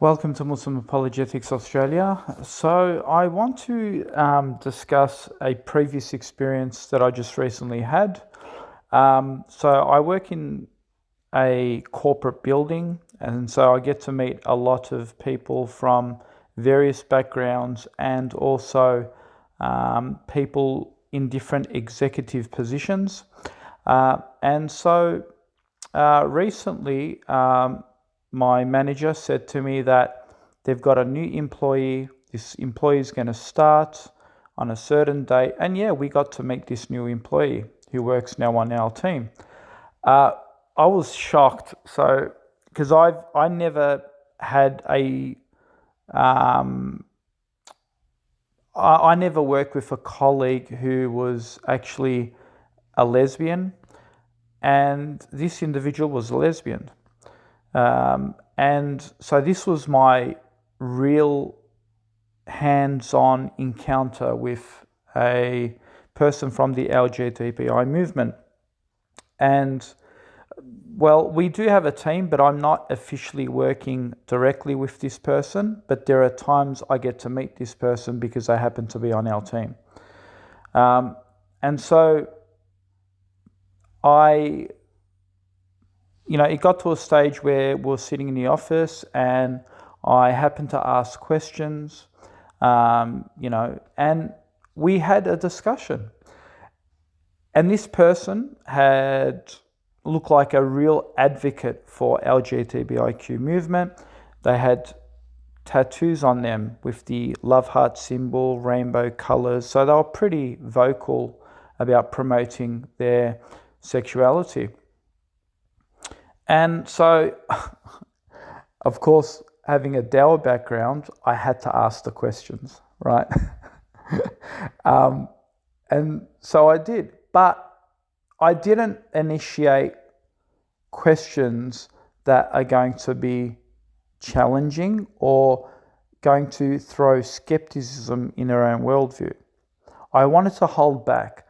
Welcome to Muslim Apologetics Australia. So, I want to discuss a previous experience that I just recently had. So, I work in a corporate building, and so I get to meet a lot of people from various backgrounds and also people in different executive positions. Recently, my manager said to me that they've got a new employee. This employee is going to start on a certain date. And yeah, we got to meet this new employee who works now on our team. I was shocked. So, because I never had I never worked with a colleague who was actually a lesbian, and this individual was a lesbian. And so this was my real hands-on encounter with a person from the LGBTI movement. And well, we do have a team, but I'm not officially working directly with this person, but there are times I get to meet this person because they happen to be on our team. And so it got to a stage where we were sitting in the office and I happened to ask questions, and we had a discussion. And this person had looked like a real advocate for LGBTIQ movement. They had tattoos on them with the love heart symbol, rainbow colors. So they were pretty vocal about promoting their sexuality. And so, of course, having a Dower background, I had to ask the questions, right? And so I did. But I didn't initiate questions that are going to be challenging or going to throw skepticism in her own worldview. I wanted to hold back.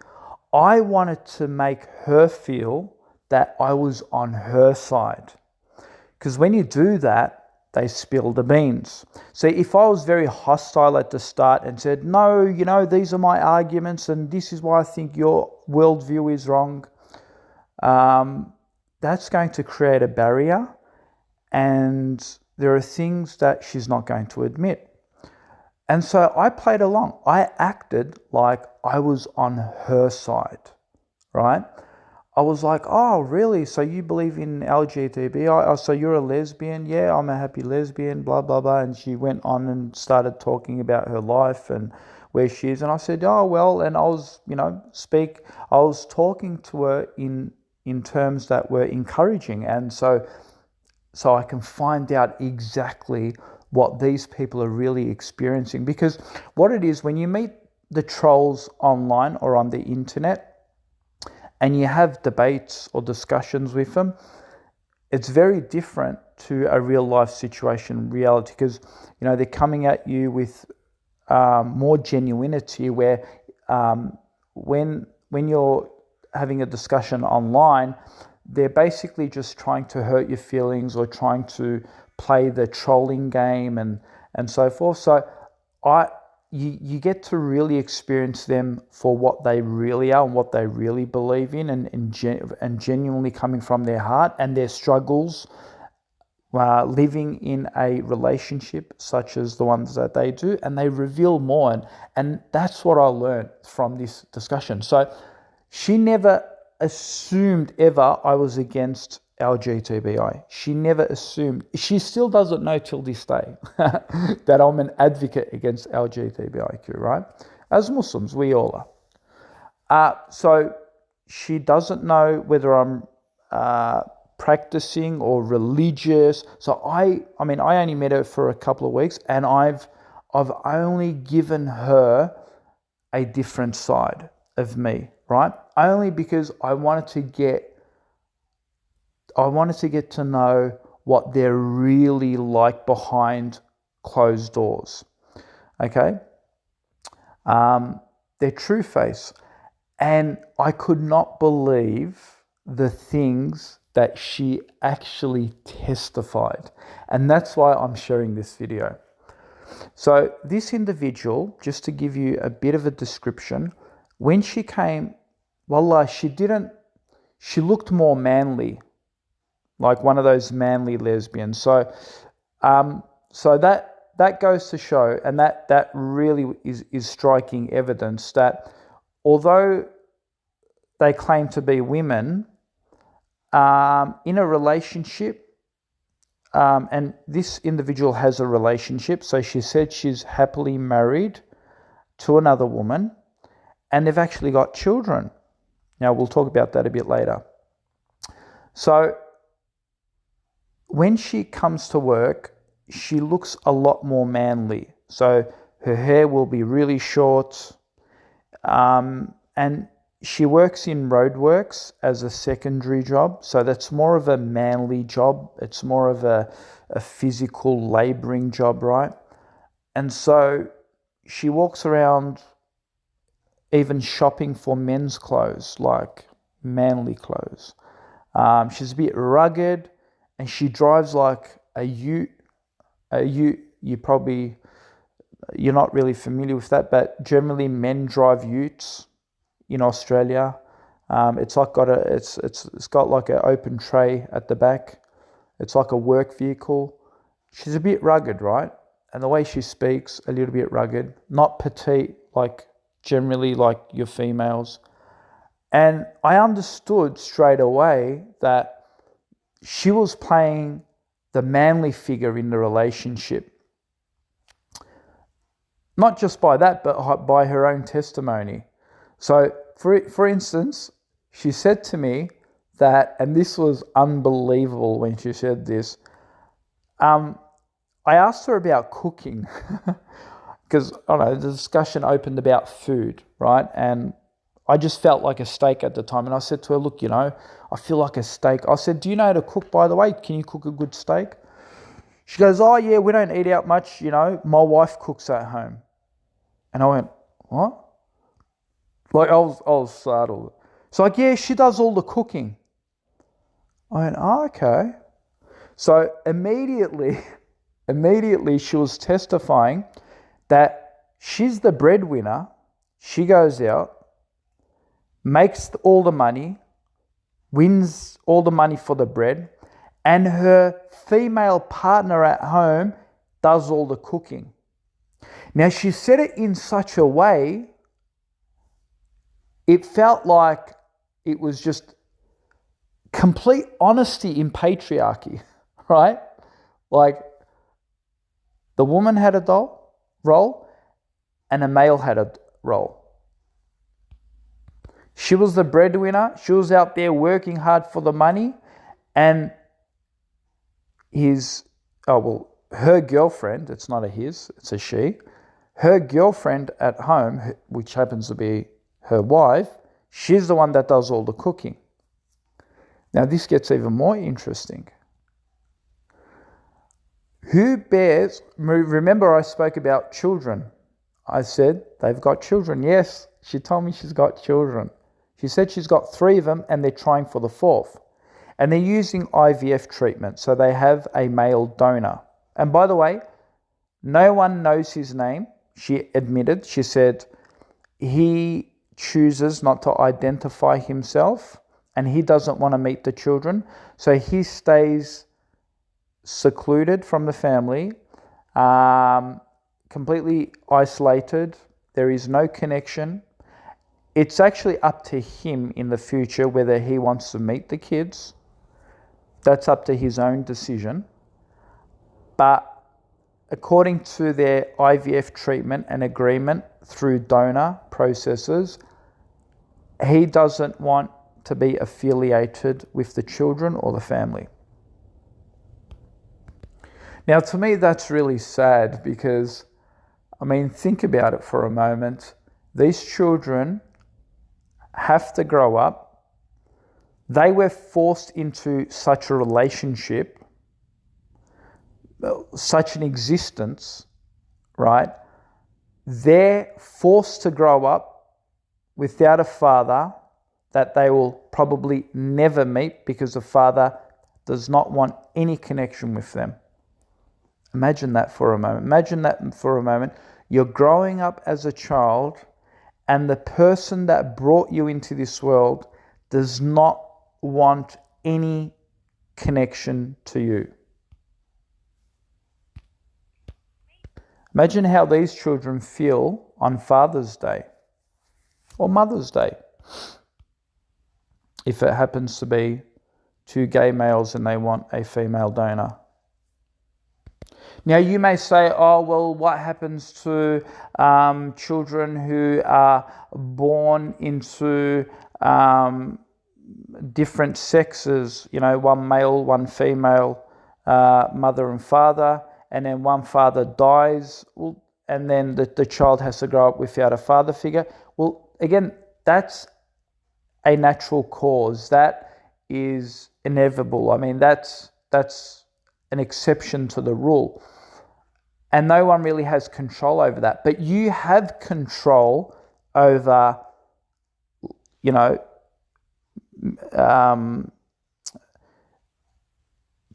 I wanted to make her feel that I was on her side. Because when you do that, they spill the beans. So if I was very hostile at the start and said, no, these are my arguments and this is why I think your worldview is wrong, that's going to create a barrier, and there are things that she's not going to admit. And so I played along. I acted like I was on her side, right? I was like, oh, really? So you believe in LGBTI? Oh, so you're a lesbian? Yeah, I'm a happy lesbian, blah, blah, blah. And she went on and started talking about her life and where she is. And I said, oh, well, and I was, I was talking to her in terms that were encouraging. And so I can find out exactly what these people are really experiencing. Because what it is, when you meet the trolls online or on the internet, and you have debates or discussions with them, it's very different to a real life situation reality, because they're coming at you with more genuinity, where when you're having a discussion online, they're basically just trying to hurt your feelings or trying to play the trolling game and so forth. So you get to really experience them for what they really are and what they really believe in, and genuinely coming from their heart and their struggles, living in a relationship such as the ones that they do, and they reveal more. And that's what I learned from this discussion. So she never assumed ever I was against LGBTI. She never assumed. She still doesn't know till this day that I'm an advocate against LGBTIQ, right? As Muslims, we all are. So she doesn't know whether I'm practicing or religious. So I only met her for a couple of weeks, and I've only given her a different side of me, right? Only because I wanted to get to know what they're really like behind closed doors, okay? Their true face. And I could not believe the things that she actually testified. And that's why I'm sharing this video. So this individual, just to give you a bit of a description, when she came, wallah, she looked more manly, like one of those manly lesbians. So that goes to show, and that really is striking evidence that although they claim to be women, in a relationship, and this individual has a relationship, so she said she's happily married to another woman, and they've actually got children. Now, we'll talk about that a bit later. So when she comes to work, she looks a lot more manly. So her hair will be really short, and she works in roadworks as a secondary job. So that's more of a manly job. It's more of a physical labouring job, right? And so she walks around even shopping for men's clothes, like manly clothes. She's a bit rugged, and she drives like a ute. A ute, you're not really familiar with that, but generally men drive utes in Australia. It's got like an open tray at the back. It's like a work vehicle. She's a bit rugged, right? And the way she speaks, a little bit rugged, not petite, like generally like your females. And I understood straight away that she was playing the manly figure in the relationship. Not just by that, but by her own testimony. So, for instance, she said to me that, and this was unbelievable when she said this, I asked her about cooking because, I don't know, the discussion opened about food, right? And I just felt like a steak at the time. And I said to her, look, I feel like a steak. I said, do you know how to cook, by the way? Can you cook a good steak? She goes, oh, yeah, we don't eat out much, my wife cooks at home. And I went, what? Like, I was startled. It's like, yeah, she does all the cooking. I went, oh, okay. So immediately she was testifying that she's the breadwinner. She goes out, makes all the money, wins all the money for the bread, and her female partner at home does all the cooking. Now, she said it in such a way, it felt like it was just complete honesty in patriarchy, right? Like the woman had a role and a male had a role. She was the breadwinner. She was out there working hard for the money, and her girlfriend, it's not a his, it's a she, her girlfriend at home, which happens to be her wife, she's the one that does all the cooking. Now this gets even more interesting. Remember I spoke about children. I said, they've got children. Yes, she told me she's got children. She said she's got 3 of them and they're trying for the 4th. And they're using IVF treatment, so they have a male donor. And by the way, no one knows his name. She admitted, she said, he chooses not to identify himself and he doesn't want to meet the children. So he stays secluded from the family, completely isolated. There is no connection. It's actually up to him in the future whether he wants to meet the kids. That's up to his own decision. But according to their IVF treatment and agreement through donor processes, he doesn't want to be affiliated with the children or the family. Now, to me, that's really sad because, think about it for a moment. These children have to grow up. They were forced into such a relationship, such an existence, right? They're forced to grow up without a father, that they will probably never meet because the father does not want any connection with them. Imagine that for a moment. Imagine that for a moment. You're growing up as a child, and the person that brought you into this world does not want any connection to you. Imagine how these children feel on Father's Day or Mother's Day, if it happens to be two gay males and they want a female donor. Now you may say, oh, well, what happens to children who are born into different sexes, one male, one female, mother and father, and then one father dies, and then the child has to grow up without a father figure? Well, again, that's a natural cause. That is inevitable. I mean, that's an exception to the rule. And no one really has control over that. But you have control over,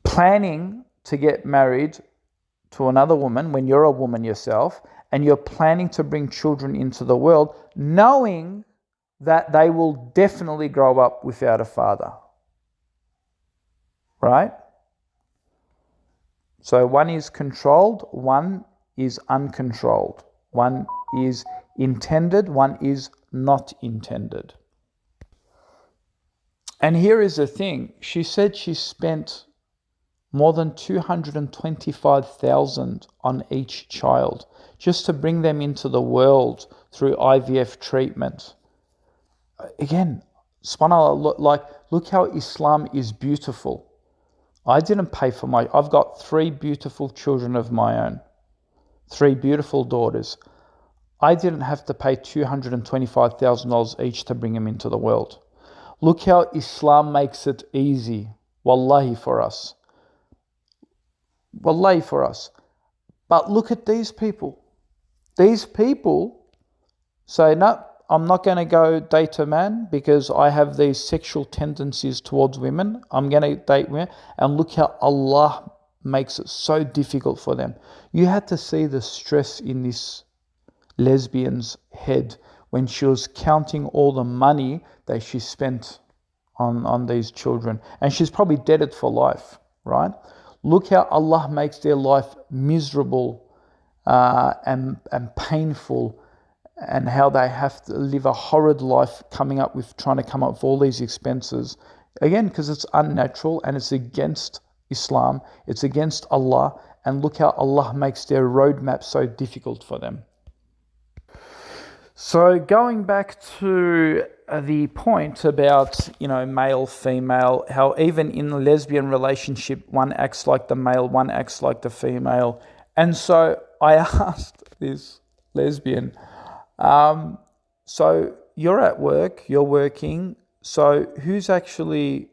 planning to get married to another woman when you're a woman yourself, and you're planning to bring children into the world, knowing that they will definitely grow up without a father. Right? So one is controlled, one is uncontrolled. One is intended, one is not intended. And here is the thing. She said she spent more than $225,000 on each child just to bring them into the world through IVF treatment. Again, subhanAllah, look how Islam is beautiful. I didn't pay for I've got 3 beautiful children of my own, 3 beautiful daughters. I didn't have to pay $225,000 each to bring them into the world. Look how Islam makes it easy, wallahi, for us. Wallahi, for us. But look at these people. These people say, no, I'm not going to go date a man because I have these sexual tendencies towards women. I'm going to date women. And look how Allah makes it so difficult for them. You had to see the stress in this lesbian's head when she was counting all the money that she spent on these children. And she's probably debted for life, right? Look how Allah makes their life miserable and painful, and how they have to live a horrid life trying to come up with all these expenses. Again, because it's unnatural and it's against Islam, it's against Allah, and look how Allah makes their roadmap so difficult for them. So going back to the point about, male, female, how even in a lesbian relationship, one acts like the male, one acts like the female. And so I asked this lesbian, so you're at work, you're working, so who's actually,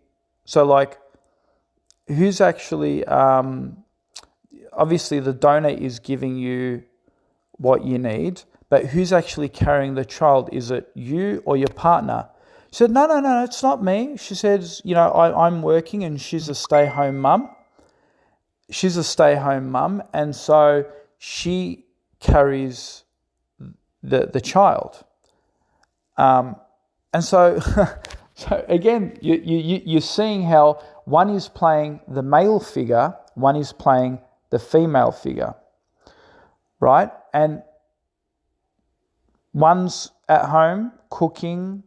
obviously the donor is giving you what you need, but who's actually carrying the child? Is it you or your partner? She said, no, it's not me. She says, I'm working and she's a stay-home mum. And so she carries the child. And so, so again, you're seeing how one is playing the male figure, one is playing the female figure, right? And one's at home cooking,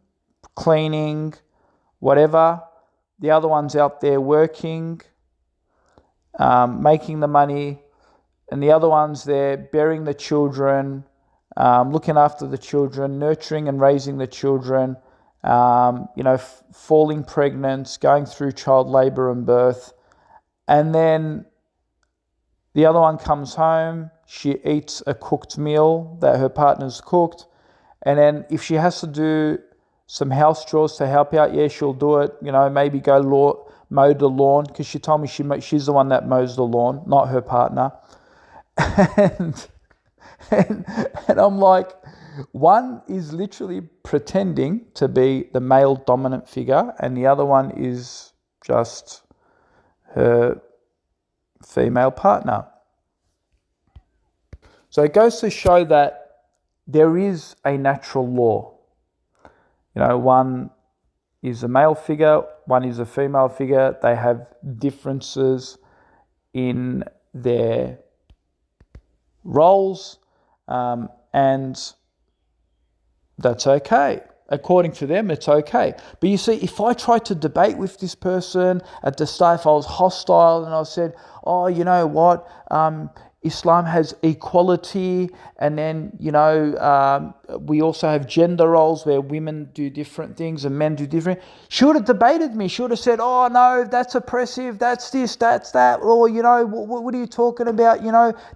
cleaning, whatever. The other one's out there working, making the money. And the other one's there bearing the children, looking after the children, nurturing and raising the children, falling pregnant, going through child labour and birth. And then the other one comes home, she eats a cooked meal that her partner's cooked. And then if she has to do some house chores to help out, she'll do it. Maybe go mow the lawn, because she told me she's the one that mows the lawn, not her partner. And I'm like, One is literally pretending to be the male dominant figure, and the other one is just her female partner. So it goes to show that there is a natural law. One is a male figure, one is a female figure. They have differences in their roles, and that's okay. According to them, it's okay. But you see, if I tried to debate with this person at the start, if I was hostile and I said, oh, you know what, Islam has equality, and then, we also have gender roles where women do different things and men do different. She would have debated me. She would have said, oh, no, that's oppressive, that's this, that's that. Or, what are you talking about?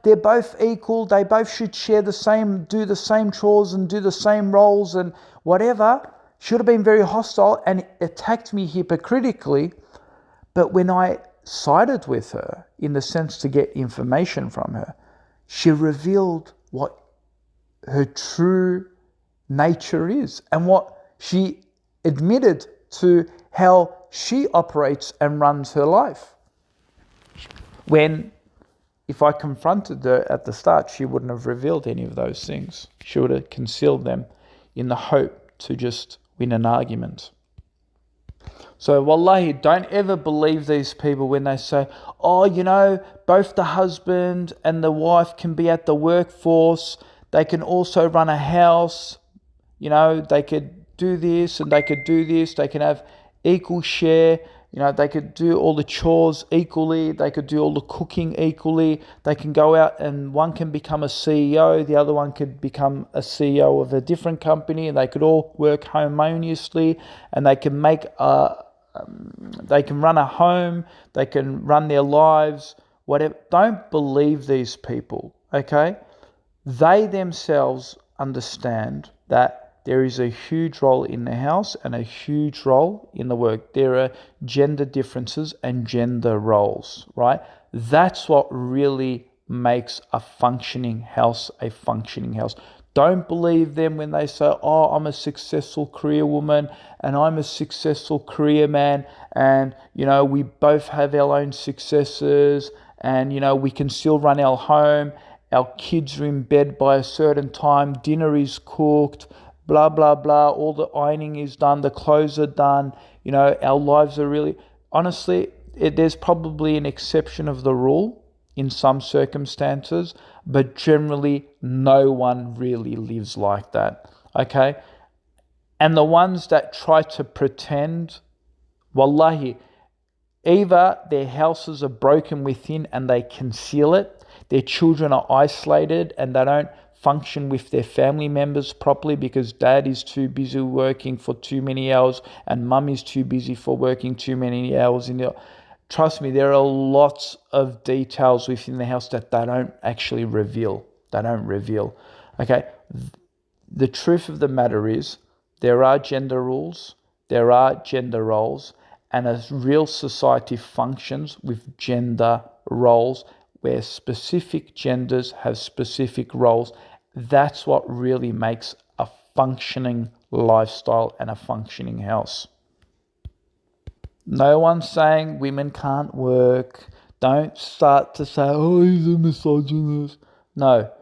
They're both equal. They both should share the same, do the same chores and do the same roles and whatever. She would have been very hostile and attacked me hypocritically. But when I sided with her in the sense to get information from her, she revealed what her true nature is and what she admitted to how she operates and runs her life. When, if I confronted her at the start, she wouldn't have revealed any of those things. She would have concealed them in the hope to just win an argument. So wallahi, don't ever believe these people when they say, oh, both the husband and the wife can be at the workforce. They can also run a house. They could do this and they could do this. They can have equal share. They could do all the chores equally. They could do all the cooking equally. They can go out and one can become a CEO. The other one could become a CEO of a different company, and they could all work harmoniously, and they can they can run a home. They can run their lives, whatever. Don't believe these people, okay? They themselves understand that there is a huge role in the house and a huge role in the work. There are gender differences and gender roles, right? That's what really makes a functioning house a functioning house. Don't believe them when they say, oh, I'm a successful career woman and I'm a successful career man, and, we both have our own successes, and, we can still run our home. Our kids are in bed by a certain time. Dinner is cooked. Blah, blah, blah. All the ironing is done. The clothes are done. Our lives are really... Honestly, there's probably an exception of the rule in some circumstances, but generally no one really lives like that, okay? And the ones that try to pretend, wallahi, either their houses are broken within and they conceal it, their children are isolated and they don't function with their family members properly because dad is too busy working for too many hours and mum is too busy for working too many hours. Trust me, there are lots of details within the house that they don't actually reveal. Okay? The truth of the matter is there are gender rules, there are gender roles, and a real society functions with gender roles where specific genders have specific roles. That's what really makes a functioning lifestyle and a functioning house. No one's saying women can't work. Don't start to say, oh, he's a misogynist. No.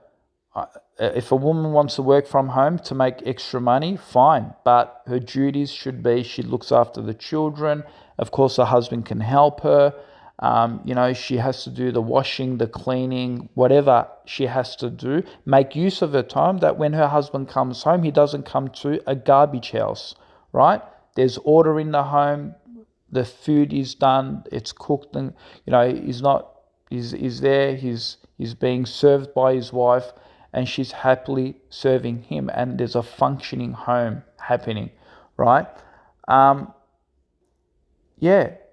If a woman wants to work from home to make extra money, fine. But her duties should be she looks after the children. Of course, her husband can help her. She has to do the washing, the cleaning, whatever she has to do. Make use of her time that when her husband comes home, he doesn't come to a garbage house, right? There's order in the home. The food is done, it's cooked, and he's there, he's being served by his wife, and she's happily serving him, and there's a functioning home happening, right?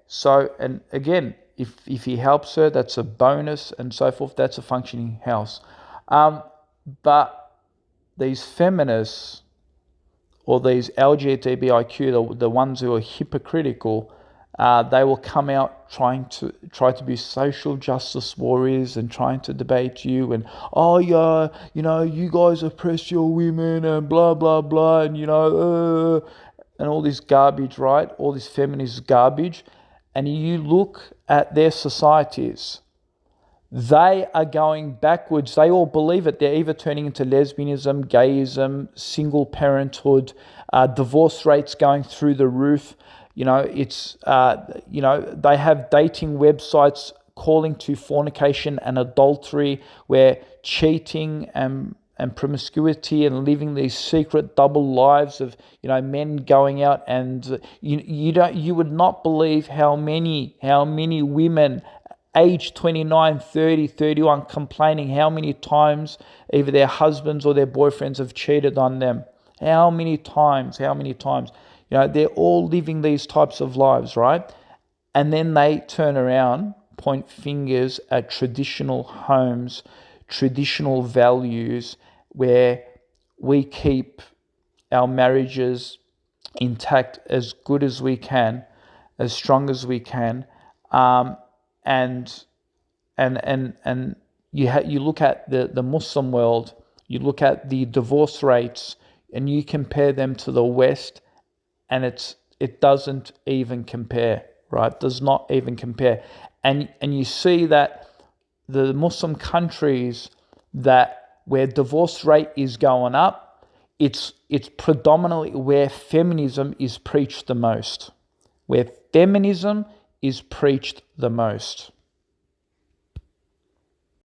So, and again, if he helps her, that's a bonus, and so forth. That's a functioning house. But these feminists or these LGBTIQ, the ones who are hypocritical, They will come out try to be social justice warriors and trying to debate you and, oh yeah, you guys oppress your women and blah blah blah, and and all this garbage, right? All this feminist garbage. And you look at their societies, they are going backwards. They all believe it. They're either turning into lesbianism, gayism, single parenthood, divorce rates going through the roof. It's they have dating websites calling to fornication and adultery, where cheating and promiscuity and living these secret double lives of men going out, and you would not believe how many women age 29, 30, 31 complaining how many times either their husbands or their boyfriends have cheated on them. How many times? They're all living these types of lives, right? And then they turn around, point fingers at traditional homes, traditional values, where we keep our marriages intact as good as we can, as strong as we can, and you look at the Muslim world, you look at the divorce rates, and you compare them to the West, and it doesn't even compare, right? Does not even compare. And you see that the Muslim countries where divorce rate is going up, it's predominantly where feminism is preached the most. Where feminism is preached the most.